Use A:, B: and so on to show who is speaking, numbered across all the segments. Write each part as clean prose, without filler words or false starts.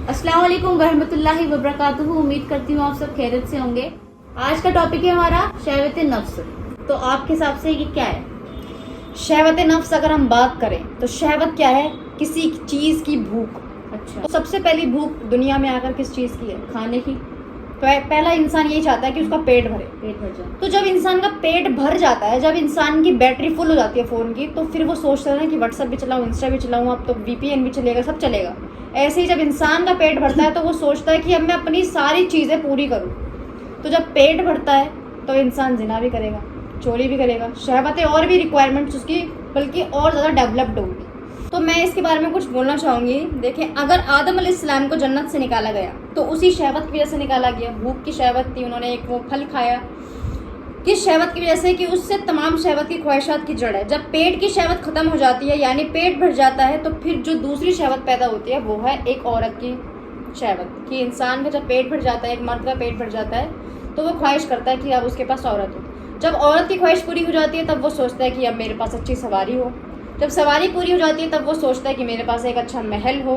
A: अस्सलाम वालेकुम वरहमतुल्लाहि वबरकातुहू। उम्मीद करती हूँ आप सब खैरियत से होंगे। आज का टॉपिक है हमारा शहवत नफ्स। तो आपके हिसाब से ये क्या है?
B: शहवत नफ्स अगर हम बात करें तो शहवत क्या है? किसी चीज की भूख।
A: अच्छा,
B: तो सबसे पहली भूख दुनिया में आकर किस चीज की है?
A: खाने की।
B: पहला इंसान यही चाहता है कि उसका पेट भरे।
A: पेट भर जाए।
B: तो जब इंसान का पेट भर जाता है, जब इंसान की बैटरी फुल हो जाती है फ़ोन की, तो फिर वो सोचता है ना कि व्हाट्सएप भी चलाऊँ, इंस्टा भी चलाऊँ, अब तो VPN भी चलेगा, सब चलेगा। ऐसे ही जब इंसान का पेट भरता है तो वो सोचता है कि अब मैं अपनी सारी चीज़ें पूरी करूँ। तो जब पेट भरता है तो इंसान जिना भी करेगा, चोरी भी करेगा, शहवतें और भी रिक्वायरमेंट्स उसकी बल्कि और ज़्यादा डेवलप्ड होगी। तो मैं इसके बारे में कुछ बोलना चाहूँगी। देखें, अगर आदम अलैहिस्सलाम को जन्नत से निकाला गया तो उसी शहवत की वजह से निकाला गया। भूख की शहवत थी, उन्होंने एक वो फल खाया, किस शहवत की वजह से कि उससे तमाम शहवत की ख्वाहिशात की जड़ है। जब पेट की शहवत ख़त्म हो जाती है, यानी पेट भर जाता है, तो फिर जो दूसरी शहवत पैदा होती है वो है एक औरत की शहवत। कि इंसान का जब पेट भर जाता है, एक मर्द का पेट भर जाता है, तो वो ख्वाहिश करता है कि अब उसके पास औरत हो। जब औरत की ख्वाहिश पूरी हो जाती है तब वो सोचता है कि अब मेरे पास अच्छी सवारी हो। जब सवारी पूरी हो जाती है तब वो सोचता है कि मेरे पास एक अच्छा महल हो।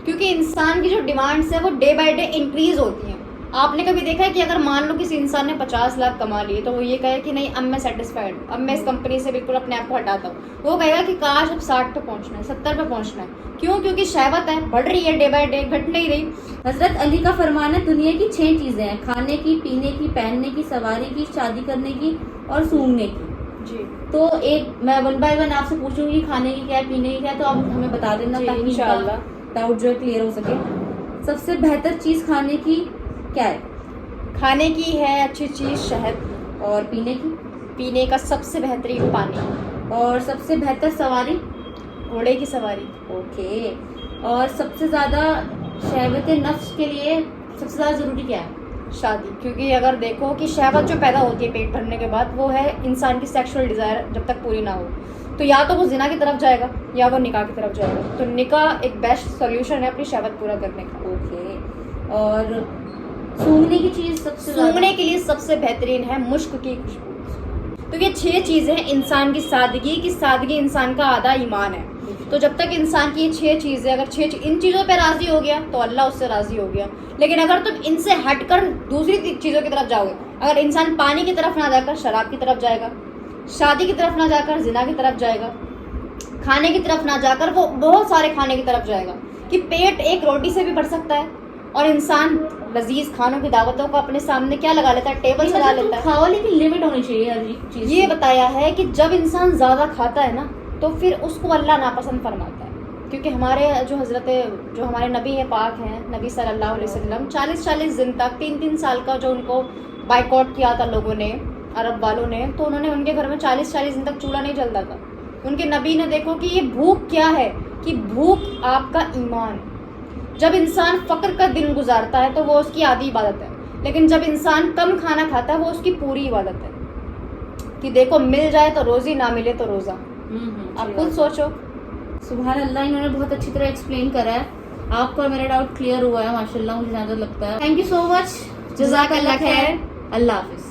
B: क्योंकि इंसान की जो डिमांड्स है वो डे बाय डे इंक्रीज होती हैं। आपने कभी देखा है कि अगर मान लो किसी इंसान ने 50 लाख कमा लिए तो वो ये कहे कि नहीं, अब मैं सेटिस्फाइड हूँ, अब मैं इस कंपनी से बिल्कुल अपने आप को हटाता हूँ। वो कहेगा कि काश अब 60 पे पहुँचना है, 70 पे पहुँचना है। क्यों? क्योंकि शहवत है, बढ़ रही है, डे बाय डे घट नहीं रही।
A: हजरत अली का फरमान है, दुनिया की 6 चीजें हैं, खाने की, पीने की, पहनने की, सवारी की, शादी करने की और सूंघने की।
B: जी,
A: तो एक मैं 1 बाय 1 आपसे पूछूंगी, खाने की क्या है, पीने की क्या है, तो आप हमें बता देना ताकि
B: इंशाअल्लाह
A: डाउट जो है क्लियर हो सके। सबसे बेहतर चीज खाने की क्या है?
B: खाने की है अच्छी चीज़ शहद,
A: और पीने की?
B: पीने का सबसे बेहतरीन पानी,
A: और सबसे बेहतर सवारी?
B: घोड़े की सवारी।
A: ओके। और सबसे ज्यादा शहवत नफ्स के लिए सबसे ज्यादा जरूरी क्या है?
B: शादी। क्योंकि अगर देखो कि शहवत जो पैदा होती है पेट भरने के बाद, वो है इंसान की सेक्सुअल डिज़ायर जब तक पूरी ना हो। तो या तो वो जिना की तरफ जाएगा या वो निकाह की तरफ जाएगा। तो निकाह एक बेस्ट सोल्यूशन है अपनी शहवत पूरा करने का।
A: ओके। और सूंघने की चीज सबसे
B: सूंघने के लिए सबसे बेहतरीन है मुश्क की खुशबू। तो ये 6 चीज़ें हैं इंसान की सादगी, की सादगी इंसान का आधा ईमान है। तो जब तक इंसान की ये 6 चीज़ें, अगर इन चीज़ों पे राज़ी हो गया तो अल्लाह उससे राज़ी हो गया। लेकिन अगर तुम इनसे हटकर दूसरी चीज़ों की तरफ जाओगे, अगर इंसान पानी की तरफ ना जाकर शराब की तरफ जाएगा, शादी की तरफ ना जाकर जिना की तरफ जाएगा, खाने की तरफ ना जाकर वो बहुत सारे खाने की तरफ जाएगा, कि पेट एक रोटी से भी भर सकता है। और इंसान लजीज खानों की दावतों को अपने सामने क्या लगा लेता है, टेबल सजा लेता है।
A: खाओ लेकिन लिमिट होनी चाहिए हर चीज।
B: ये बताया है कि जब इंसान ज़्यादा खाता है ना तो फिर उसको अल्लाह नापसंद फरमाता है। क्योंकि हमारे जो हमारे नबी हैं, पाक हैं, नबी सल्लल्लाहु अलैहि वसल्लम 40-40 दिन तक, 3-3 साल का जो उनको बाइकआउट किया था लोगों ने, अरब वालों ने, तो उन्होंने उनके घर में 40-40 दिन तक चूल्हा नहीं जलता था। उनके नबी ने देखो कि ये भूख क्या है, कि भूख आपका ईमान। जब इंसान फ़क्र का दिन गुजारता है तो वो उसकी आधी इबादत है, लेकिन जब इंसान कम खाना खाता है वो उसकी पूरी इबादत है। कि देखो, मिल जाए तो रोज़ी, ना मिले तो रोज़ा। आप खुद सोचो।
A: सुभान अल्लाह, इन्होंने बहुत अच्छी तरह एक्सप्लेन करा है। आपको और मेरा डाउट क्लियर हुआ है माशाल्लाह, मुझे ज़्यादा लगता है। थैंक यू सो मच, जज़ाकल्लाह खैर, अल्लाह हाफिज़।